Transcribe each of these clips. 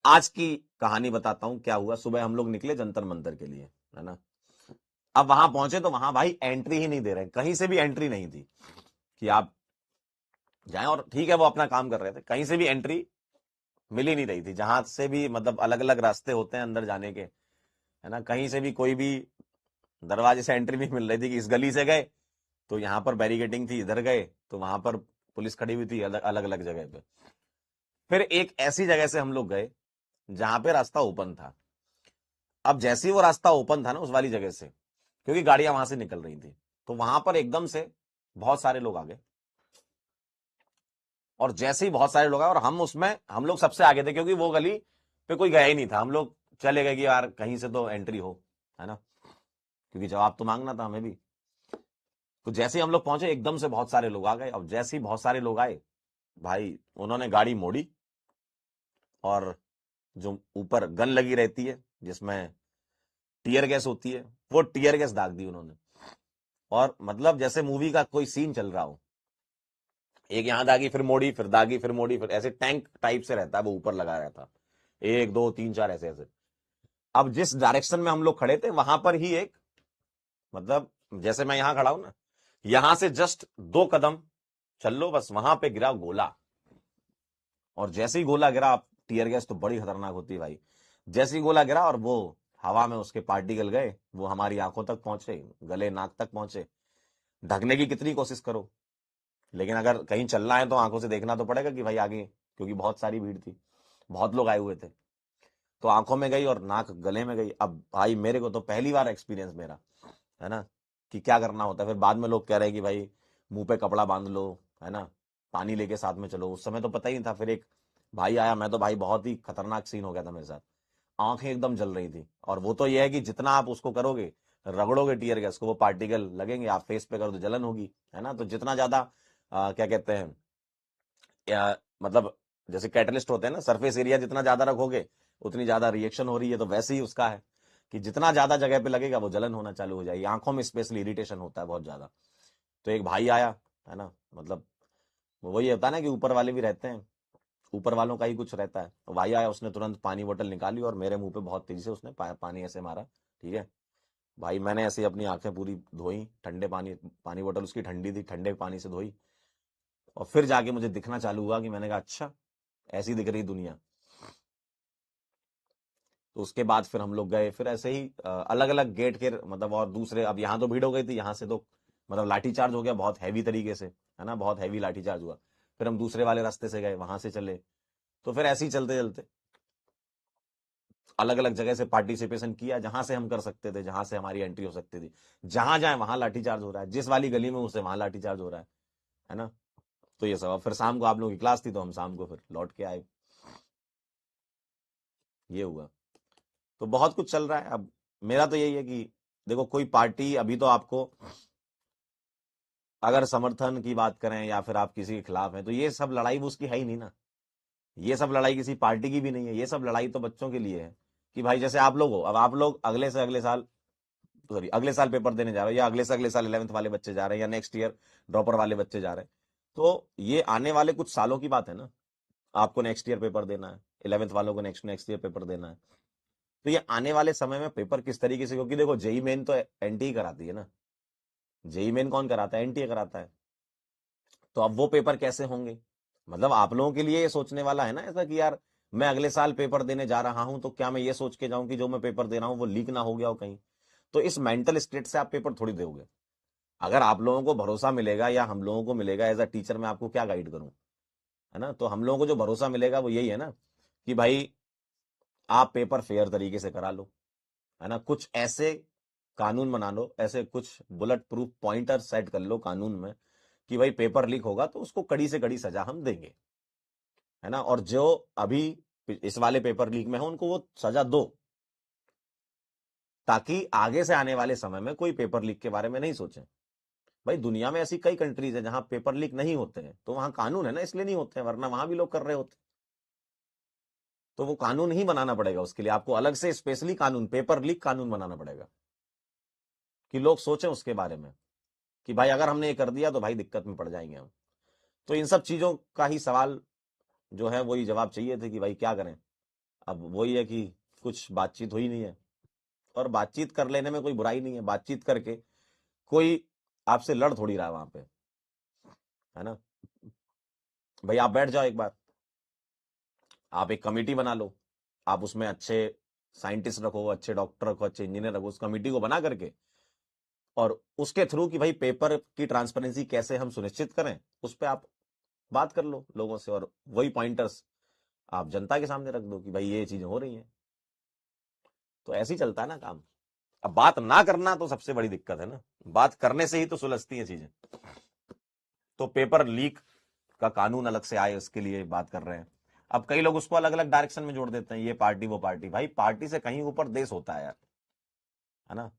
आज की कहानी बताता हूं क्या हुआ। सुबह हम लोग निकले जंतर मंतर के लिए, है ना। अब वहां पहुंचे तो वहां भाई एंट्री ही नहीं दे रहे, कहीं से भी एंट्री नहीं थी कि आप जाएं। और ठीक है, वो अपना काम कर रहे थे, कहीं से भी एंट्री मिल ही नहीं रही थी। जहां से भी मतलब अलग अलग रास्ते होते हैं अंदर जाने के, है ना, कहीं से भी कोई भी दरवाजे से एंट्री नहीं मिल रही थी। कि इस गली से गए तो यहाँ पर बैरिकेडिंग थी, इधर गए तो वहां पर पुलिस खड़ी हुई थी, अलग अलग अलग जगह पे। फिर एक ऐसी जगह से हम लोग गए जहां पे रास्ता ओपन था। अब जैसे ही वो रास्ता ओपन था ना उस वाली जगह से, क्योंकि गाड़ियां वहां से निकल रही थी, तो वहां पर एकदम से बहुत सारे लोग आ गए। और जैसे ही बहुत सारे लोग आए, और हम लोग सबसे आगे थे, क्योंकि वो गली पे कोई गया ही नहीं था। हम लोग चले गए कि यार कहीं से तो एंट्री हो, है ना, क्योंकि जवाब तो मांगना था हमें भी। तो जैसे ही हम लोग पहुंचे एकदम से बहुत सारे लोग आ गए। अब जैसे ही बहुत सारे लोग आए भाई, उन्होंने गाड़ी मोड़ी और जो ऊपर गन लगी रहती है जिसमें टीयर गैस होती है, वो टीयर गैस दाग दी उन्होंने। और मतलब जैसे मूवी का कोई सीन चल रहा हो, एक यहां दागी फिर मोड़ी, फिर दागी फिर मोड़ी, फिर ऐसे टैंक टाइप से रहता है, वो ऊपर लगा रहता, एक दो तीन चार ऐसे ऐसे। अब जिस डायरेक्शन में हम लोग खड़े थे वहां पर ही एक, मतलब जैसे मैं यहां खड़ा हूं ना, यहां से जस्ट 2 कदम चल लो बस, वहां पे गिरा गोला। और जैसे ही गोला गिरा, आप टीयर गैस तो बड़ी खतरनाक होती है भाई। जैसे ही गोला गिरा और वो हवा में उसके पार्टिकल गए, वो हमारी आंखों तक पहुंचे, गले नाक तक पहुंचे। ढकने की कितनी कोशिश करो, लेकिन अगर कहीं चलना है तो आंखों से देखना तो पड़ेगा कि भाई आगे, क्योंकि बहुत सारी भीड़ थी, बहुत लोग आए हुए थे। तो आंखों में गई और नाक गले में गई। अब भाई मेरे को तो पहली बार एक्सपीरियंस मेरा, है ना, कि क्या करना होता है। फिर बाद में लोग कह रहे हैं कि भाई मुंह पे कपड़ा बांध लो, है ना, पानी लेके साथ में चलो। उस समय तो पता ही नहीं था। फिर एक भाई आया, मैं तो भाई बहुत ही खतरनाक सीन हो गया था मेरे साथ। आंखें एकदम जल रही थी। और वो तो ये है कि जितना आप उसको करोगे, रगड़ोगे टीयर गैस को, वो पार्टिकल लगेंगे, आप फेस पे करो तो जलन होगी, है ना। तो जितना ज्यादा क्या कहते हैं, मतलब जैसे कैटलिस्ट होते हैं ना, सरफेस एरिया जितना ज्यादा रखोगे उतनी ज्यादा रिएक्शन हो रही है। तो वैसे ही उसका है कि जितना ज्यादा जगह पे लगेगा वो जलन होना चालू हो जाएगी, आंखों में स्पेशली इरिटेशन होता है बहुत ज्यादा। तो एक भाई आया, है ना, मतलब वही होता है ना कि ऊपर वाले भी रहते हैं, ऊपर वालों का ही कुछ रहता है। तो भाई आया, उसने तुरंत पानी बोतल निकाली और मेरे मुंह पे बहुत तेजी से उसने पानी ऐसे मारा। ठीक है भाई, मैंने ऐसे ही अपनी आंखें पूरी धोई, ठंडे पानी, पानी बोतल उसकी ठंडी थी, ठंडे पानी से धोई। और फिर जाके मुझे दिखना चालू हुआ कि मैंने कहा अच्छा, ऐसी दिख रही दुनिया। तो उसके बाद फिर हम लोग गए, फिर ऐसे ही अलग अलग गेट के, मतलब और दूसरे, अब यहाँ तो भीड़ हो गई थी, यहाँ से तो मतलब लाठी चार्ज हो गया बहुत हैवी तरीके से, है ना, बहुत हैवी लाठी चार्ज हुआ। फिर हम दूसरे वाले रास्ते से गए, वहां से चले। तो फिर ऐसे ही चलते चलते अलग अलग जगह से पार्टिसिपेशन किया, जहां से हम कर सकते थे, जहां से हमारी एंट्री हो सकती थी। जहां जाए वहां लाठीचार्ज हो रहा है, जिस वाली गली में उसे वहां लाठीचार्ज हो रहा है ना। तो ये सब। अब फिर शाम को आप लोगों की क्लास थी तो हम शाम को फिर लौट के आए। ये हुआ। तो बहुत कुछ चल रहा है। अब मेरा तो यही है कि देखो, कोई पार्टी अभी तो आपको, अगर समर्थन की बात करें या फिर आप किसी के खिलाफ हैं, तो ये सब लड़ाई वो उसकी है ही नहीं ना। ये सब लड़ाई किसी पार्टी की भी नहीं है। ये सब लड़ाई तो बच्चों के लिए है कि भाई जैसे आप लोग हो, अब आप लोग अगले से अगले साल, सॉरी अगले साल पेपर देने जा रहे हो, या अगले से अगले साल 11th वाले बच्चे जा रहे हैं, या नेक्स्ट ईयर ड्रॉपर वाले बच्चे जा रहे हैं। तो ये आने वाले कुछ सालों की बात है ना। आपको नेक्स्ट ईयर पेपर देना है, 11th वालों को नेक्स्ट नेक्स्ट ईयर पेपर देना है। तो ये आने वाले समय में पेपर किस तरीके से, क्योंकि देखो जेई मेन तो एनटीए कराती है ना। जेई मेन कौन कराता है? एनटीए कराता है। तो अब वो पेपर कैसे होंगे? मतलब आप लोगों के लिए ये सोचने वाला है ना ऐसा कि यार मैं अगले साल पेपर देने जा रहा हूं, तो क्या मैं ये सोच के जाऊं कि जो मैं पेपर दे रहा हूं वो लीक ना हो गया हो कहीं? तो इस मेंटल स्टेट से आप पेपर थोड़ी दोगे। अगर आप लोगों को भरोसा मिलेगा या हम लोगों को मिलेगा, एज अ टीचर मैं आपको क्या गाइड करूं, है ना। तो हम लोगों को जो भरोसा मिलेगा वो यही है ना, कि भाई आप पेपर फेयर तरीके से करा लो, है ना। कुछ ऐसे कानून बना लो, ऐसे कुछ बुलेट प्रूफ पॉइंटर सेट कर लो कानून में, कि भाई पेपर लीक होगा तो उसको कड़ी से कड़ी सजा हम देंगे, है ना। और जो अभी इस वाले पेपर लीक में है उनको वो सजा दो, ताकि आगे से आने वाले समय में कोई पेपर लीक के बारे में नहीं सोचे। भाई दुनिया में ऐसी कई कंट्रीज है जहां पेपर लीक नहीं होते हैं, तो वहां कानून है ना, इसलिए नहीं होते हैं, वरना वहां भी लोग कर रहे होते। तो वो कानून ही बनाना पड़ेगा, उसके लिए आपको अलग से स्पेशली कानून, पेपर लीक कानून बनाना पड़ेगा, कि लोग सोचें उसके बारे में, कि भाई अगर हमने ये कर दिया तो भाई दिक्कत में पड़ जाएंगे हम। तो इन सब चीजों का ही सवाल जो है वही जवाब चाहिए थे कि भाई क्या करें। अब वही है कि कुछ बातचीत हुई नहीं है, और बातचीत कर लेने में कोई बुराई नहीं है। बातचीत करके कोई आपसे लड़ थोड़ी रहा है वहां पे, है ना। भाई आप बैठ जाओ एक बार, आप एक कमेटी बना लो, आप उसमें अच्छे साइंटिस्ट रखो, अच्छे डॉक्टर रखो, अच्छे इंजीनियर रखो, उस कमेटी को बना करके, और उसके थ्रू कि भाई पेपर की ट्रांसपेरेंसी कैसे हम सुनिश्चित करें, उस पर आप बात कर लो लोगों से, और वही पॉइंटर्स आप जनता के सामने रख दो कि भाई ये चीजें हो रही हैं। तो ऐसे ही चलता है ना काम। अब बात ना करना तो सबसे बड़ी दिक्कत है ना, बात करने से ही तो सुलझती हैं चीजें। तो पेपर लीक का कानून अलग से आए, उसके लिए बात कर रहे हैं। अब कई लोग उसको अलग अलग डायरेक्शन में जोड़ देते हैं, ये पार्टी वो पार्टी। भाई पार्टी से कहीं ऊपर देश होता है यार, है ना।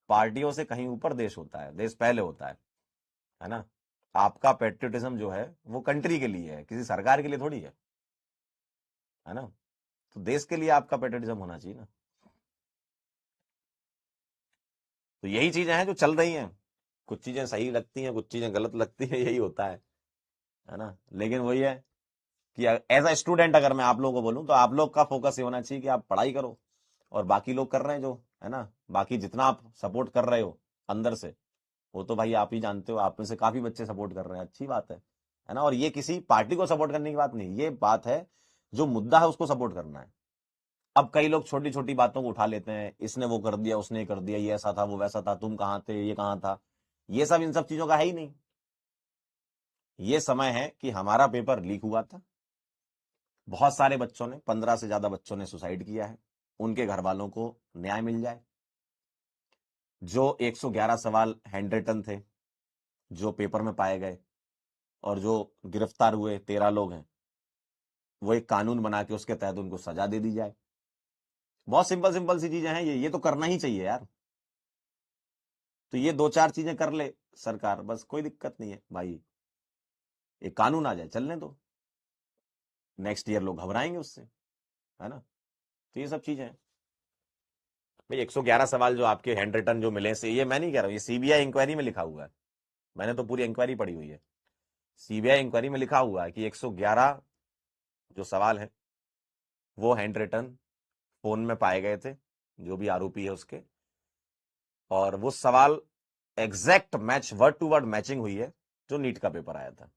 पार्टियों से कहीं ऊपर देश होता है, देश पहले होता है ना। आपका पेट्रियटिज्म जो है वो कंट्री के लिए है, किसी सरकार के लिए थोड़ी है ना। तो देश के लिए आपका पेट्रियटिज्म होना चाहिए ना। तो यही चीजें हैं जो चल रही हैं, कुछ चीजें सही लगती हैं, कुछ चीजें गलत लगती हैं, यही होता है ना। लेकिन वही है कि एज अ स्टूडेंट अगर मैं आप लोगों को बोलूं, तो आप लोग का फोकस ये होना चाहिए कि आप पढ़ाई करो, और बाकी लोग कर रहे हैं जो, है ना, बाकी जितना आप सपोर्ट कर रहे हो अंदर से, वो तो भाई आप ही जानते हो, आप में से काफी बच्चे सपोर्ट कर रहे हैं, अच्छी बात है ना। और ये किसी पार्टी को सपोर्ट करने की बात नहीं, ये बात है जो मुद्दा है उसको सपोर्ट करना है। अब कई लोग छोटी छोटी बातों को उठा लेते हैं, इसने वो कर दिया, उसने कर दिया, ये ऐसा था, वो वैसा था, तुम कहाँ थे, ये कहाँ था। ये सब इन सब चीजों का है ही नहीं। ये समय है कि हमारा पेपर लीक हुआ था, बहुत सारे बच्चों ने, 15 से ज्यादा बच्चों ने सुसाइड किया है, उनके घर वालों को न्याय मिल जाए। जो 111 सवाल हैंड रिटन थे जो पेपर में पाए गए, और जो गिरफ्तार हुए 13 लोग हैं, वो एक कानून बना के उसके तहत उनको सजा दे दी जाए। बहुत सिंपल सिंपल सी चीजें हैं, ये तो करना ही चाहिए यार। तो ये दो चार चीजें कर ले सरकार, बस कोई दिक्कत नहीं है भाई, एक कानून आ जाए, चलने दो। नेक्स्ट ईयर लोग घबराएंगे उससे, है ना। तो ये सब चीजें हैं भाई। 111 सवाल जो आपके हैंड रिटन जो मिले से, ये मैं नहीं कह रहा हूँ, ये सीबीआई इंक्वायरी में लिखा हुआ है, मैंने तो पूरी इंक्वायरी पढ़ी हुई है। सीबीआई इंक्वायरी में लिखा हुआ है कि 111 जो सवाल हैं वो हैंड रिटन फोन में पाए गए थे, जो भी आरोपी है उसके, और वो सवाल exact match, word to word matching हुई है जो नीट का पेपर आया था।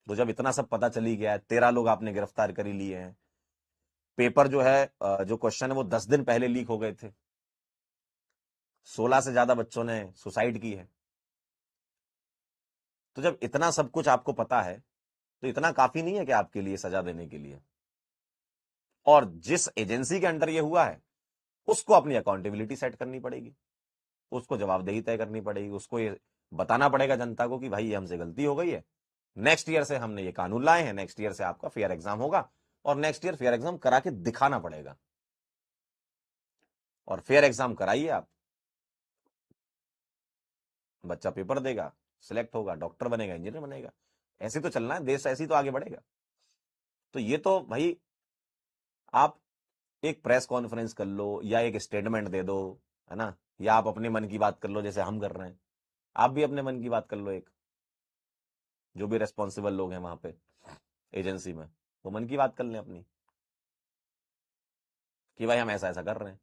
तो जब इतना सब पता चली गया है, 13 लोग आपने गिरफ्तार कर ही लिए हैं, पेपर जो है जो क्वेश्चन है वो 10 दिन पहले लीक हो गए थे, 16 से ज्यादा बच्चों ने सुसाइड की है। तो जब इतना सब कुछ आपको पता है, तो इतना काफी नहीं है कि आपके लिए सजा देने के लिए। और जिस एजेंसी के अंडर ये हुआ है, उसको अपनी अकाउंटेबिलिटी सेट करनी पड़ेगी, उसको जवाबदेही तय करनी पड़ेगी, उसको ये बताना पड़ेगा जनता को कि भाई ये हमसे गलती हो गई है, नेक्स्ट ईयर से हमने ये कानून लाए हैं, नेक्स्ट ईयर से आपका फेयर एग्जाम होगा, और नेक्स्ट ईयर फेयर एग्जाम करा के दिखाना पड़ेगा। और फेयर एग्जाम कराइए आप, बच्चा पेपर देगा, सिलेक्ट होगा, डॉक्टर बनेगा, इंजीनियर बनेगा। ऐसे तो चलना है देश, ऐसे ही तो आगे बढ़ेगा। तो ये तो भाई आप एक प्रेस कॉन्फ्रेंस कर लो, या एक स्टेटमेंट दे दो, है ना, या आप अपने मन की बात कर लो जैसे हम कर रहे हैं। आप भी अपने मन की बात कर लो, एक जो भी रेस्पॉन्सिबल लोग हैं वहां पे एजेंसी में, वो मन की बात कर लें अपनी, कि भाई हम ऐसा ऐसा कर रहे हैं।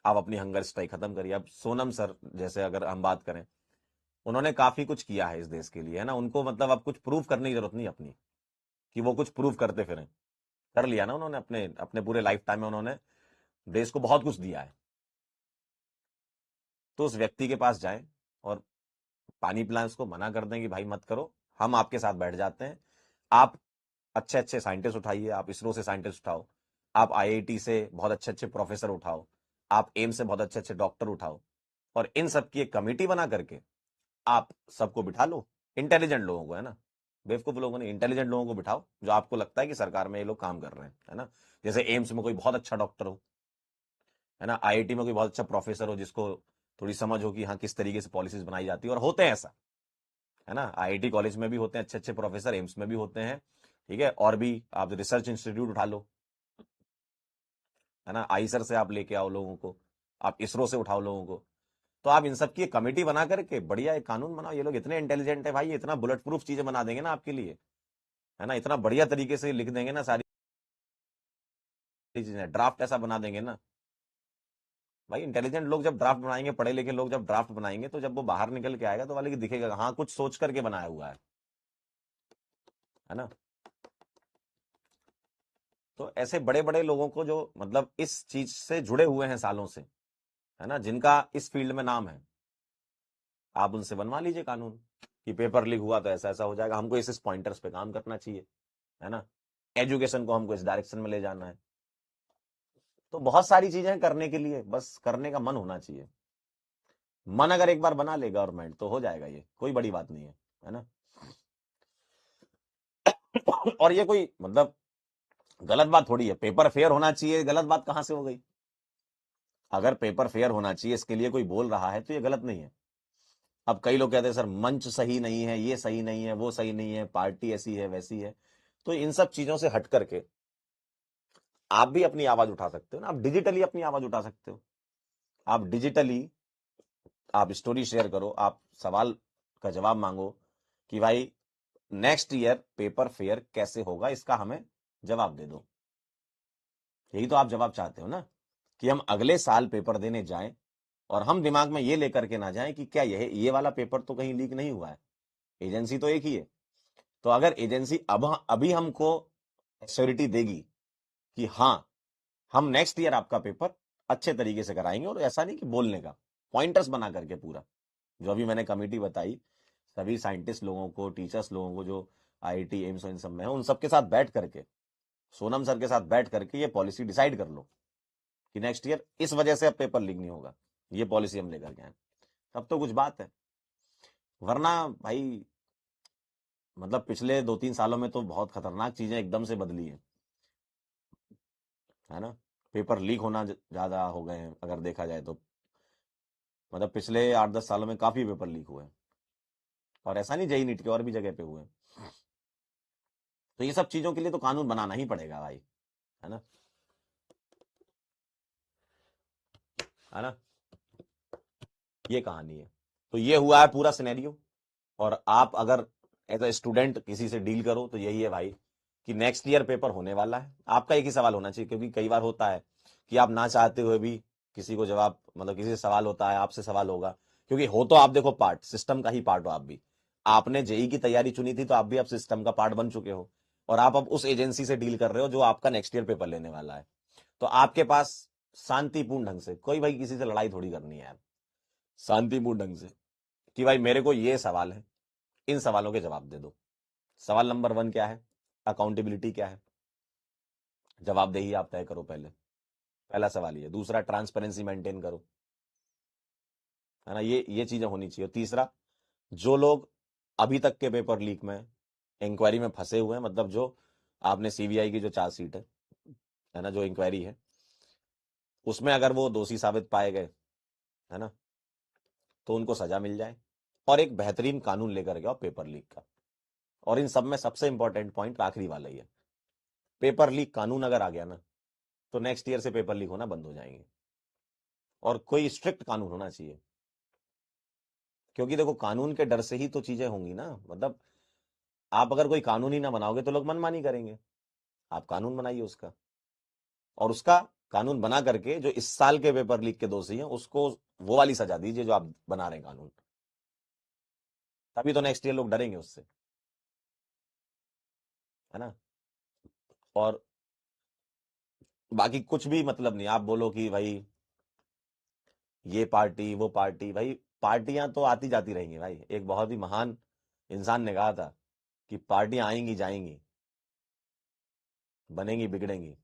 आप अपनी हंगर स्ट्राइक खत्म करिए। अब सोनम सर जैसे अगर हम बात करें, उन्होंने काफी कुछ किया है इस देश के लिए, है ना। उनको मतलब अब कुछ प्रूव करने की जरूरत नहीं अपनी, कि वो कुछ प्रूव करते फिरें। कर लिया ना उन्होंने, अपने अपने पूरे लाइफ टाइम में उन्होंने देश को बहुत कुछ दिया है। तो उस व्यक्ति के पास जाएं और पानी पिलाएं, उसको मना कर दें कि भाई मत करो, हम आपके साथ बैठ जाते हैं। आप अच्छे अच्छे साइंटिस्ट उठाइए, आप इसरो से साइंटिस्ट उठाओ, आप आईआईटी से बहुत अच्छे अच्छे प्रोफेसर उठाओ, आप एम्स से बहुत अच्छे अच्छे डॉक्टर उठाओ, और इन सब की एक कमेटी बना करके आप सबको बिठा लो, इंटेलिजेंट लोगों को, है ना, बेवकूफ लोगों ने, इंटेलिजेंट लोगों को बिठाओ, जो आपको लगता है कि सरकार में ये लोग काम कर रहे हैं, है ना। जैसे एम्स में कोई बहुत अच्छा डॉक्टर हो, है ना, आईआईटी में कोई बहुत अच्छा प्रोफेसर हो जिसको थोड़ी समझ हो कि हाँ किस तरीके से पॉलिसीज बनाई जाती है, और होते हैं ऐसा, है ना। आईआईटी कॉलेज में भी होते हैं अच्छे अच्छे प्रोफेसर, एम्स में भी होते हैं, ठीक है। और भी आप रिसर्च इंस्टीट्यूट उठा लो, है ना, आईसर से आप लेके आओ लोगों को, आप इसरो से उठाओ लोगों को। तो आप इन सब की एक कमेटी बना करके बढ़िया एक कानून बनाओ। ये लोग इतने इंटेलिजेंट है भाई, ये इतना बुलेट प्रूफ चीजें बना देंगे ना आपके लिए, है ना, इतना बढ़िया तरीके से लिख देंगे ना सारी चीज है, ड्राफ्ट ऐसा बना देंगे ना भाई। इंटेलिजेंट लोग जब ड्राफ्ट बनाएंगे, पढ़े लिखे लोग जब ड्राफ्ट बनाएंगे, तो जब वो बाहर निकल के आएगा तो वाले की दिखेगा हाँ कुछ सोच करके बनाया हुआ है ना। तो ऐसे बड़े बड़े लोगों को जो मतलब इस चीज से जुड़े हुए हैं सालों से, है ना, जिनका इस फील्ड में नाम है, आप उनसे बनवा लीजिए कानून कि पेपर लीक हुआ तो ऐसा ऐसा हो जाएगा, हमको इस पॉइंटर्स पे काम करना चाहिए, है ना, एजुकेशन को हमको इस डायरेक्शन में ले जाना है। तो बहुत सारी चीजें करने के लिए, बस करने का मन होना चाहिए। मन अगर एक बार बना ले गवर्नमेंट तो हो जाएगा, ये कोई बड़ी बात नहीं है ना। और ये कोई मतलब गलत बात थोड़ी है, पेपर फेयर होना चाहिए, गलत बात कहां से हो गई। अगर पेपर फेयर होना चाहिए इसके लिए कोई बोल रहा है तो ये गलत नहीं है। अब कई लोग कहते हैं सर मंच सही नहीं है, ये सही नहीं है, वो सही नहीं है, पार्टी ऐसी है वैसी है। तो इन सब चीजों से हट करके आप भी अपनी आवाज उठा सकते हो ना, आप डिजिटली अपनी आवाज उठा सकते हो। आप डिजिटली आप स्टोरी शेयर करो, आप सवाल का जवाब मांगो कि भाई नेक्स्ट ईयर पेपर फेयर कैसे होगा, इसका हमें जवाब दे दो। यही तो आप जवाब चाहते हो ना, कि हम अगले साल पेपर देने जाएं और हम दिमाग में ये लेकर के ना जाएं कि क्या ये वाला पेपर तो कहीं लीक नहीं हुआ है, एजेंसी तो एक ही है। तो अगर एजेंसी अब अभी हमको श्योरिटी देगी कि हाँ हम नेक्स्ट ईयर आपका पेपर अच्छे तरीके से कराएंगे, और ऐसा नहीं कि बोलने का, पॉइंटर्स बना करके पूरा, जो अभी मैंने कमेटी बताई, सभी साइंटिस्ट लोगों को, टीचर्स लोगों को जो आईआईटी एम्स इन सब में है, उन सबके साथ बैठ करके, सोनम सर के साथ बैठ करके ये पॉलिसी डिसाइड कर लो कि नेक्स्ट ईयर इस वजह से अब पेपर लीक नहीं होगा, ये पॉलिसी हम लेकर के आए, तब तो कुछ बात है। वरना भाई मतलब पिछले 2-3 सालों में तो बहुत खतरनाक चीजें एकदम से बदली है ना। पेपर लीक होना ज्यादा हो गए हैं अगर देखा जाए तो, मतलब पिछले 8-10 सालों में काफी पेपर लीक हुए हैं, और ऐसा नहीं जेई नीट के, और भी जगह पे हुए हैं। तो ये सब चीजों के लिए तो कानून बनाना ही पड़ेगा भाई, है ना, है ना। ये कहानी है। तो ये हुआ है पूरा सिनेरियो। और आप अगर एज अ स्टूडेंट किसी से डील करो तो यही है भाई कि नेक्स्ट ईयर पेपर होने वाला है, आपका एक ही सवाल होना चाहिए, क्योंकि कई बार होता है कि आप ना चाहते हुए भी किसी को जवाब, मतलब किसी से सवाल होता है, आपसे सवाल होगा, क्योंकि हो तो आप देखो पार्ट, सिस्टम का ही पार्ट हो आप भी। आपने जेई की तैयारी चुनी थी तो आप भी अब सिस्टम का पार्ट बन चुके हो, और आप अब उस एजेंसी से डील कर रहे हो जो आपका नेक्स्ट ईयर पेपर लेने वाला है। तो आपके पास शांतिपूर्ण ढंग से, कोई भाई किसी से लड़ाई थोड़ी करनी है यार, शांतिपूर्ण ढंग से कि भाई मेरे को ये सवाल है, इन सवालों के जवाब दे दो। सवाल नंबर 1 क्या है, अकाउंटेबिलिटी क्या है, जवाबदेही आप तय करो पहले, पहला सवाल ये। दूसरा, ट्रांसपेरेंसी मेंटेन करो, है ना, ये चीजें होनी चाहिए। और तीसरा, जो लोग अभी तक के पेपर लीक में इंक्वायरी में फंसे हुए हैं, मतलब जो आपने सीबीआई की जो चार्जशीट है ना, जो इंक्वायरी है उसमें अगर वो दोषी साबित पाए गए, है ना, तो उनको सजा मिल जाए, और एक बेहतरीन कानून लेकर के आओ पेपर लीक का। और इन सब में सबसे इंपॉर्टेंट पॉइंट आखिरी वाला ही है, पेपर लीक कानून अगर आ गया ना, तो नेक्स्ट ईयर से पेपर लीक होना बंद हो जाएंगे। और कोई स्ट्रिक्ट कानून होना चाहिए, क्योंकि देखो कानून के डर से ही तो चीजें होंगी ना, मतलब आप अगर कोई कानून ही ना बनाओगे तो लोग मनमानी करेंगे। आप कानून बनाइए उसका, और उसका कानून बना करके जो इस साल के पेपर लीक के दोषी हैं उसको वो वाली सजा दीजिए जो आप बना रहे हैं कानून, तभी तो नेक्स्ट ईयर लोग डरेंगे उससे, है ना। और बाकी कुछ भी मतलब नहीं, आप बोलो कि भाई ये पार्टी वो पार्टी, भाई पार्टियां तो आती जाती रहेंगी भाई। एक बहुत ही महान इंसान ने कहा था कि पार्टियां आएंगी जाएंगी, बनेंगी बिगड़ेंगी,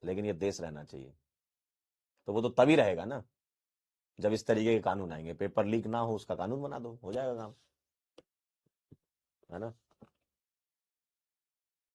लेकिन ये देश रहना चाहिए। तो वो तो तभी रहेगा ना जब इस तरीके के कानून आएंगे, पेपर लीक ना हो उसका कानून बना दो, हो जाएगा काम, है ना।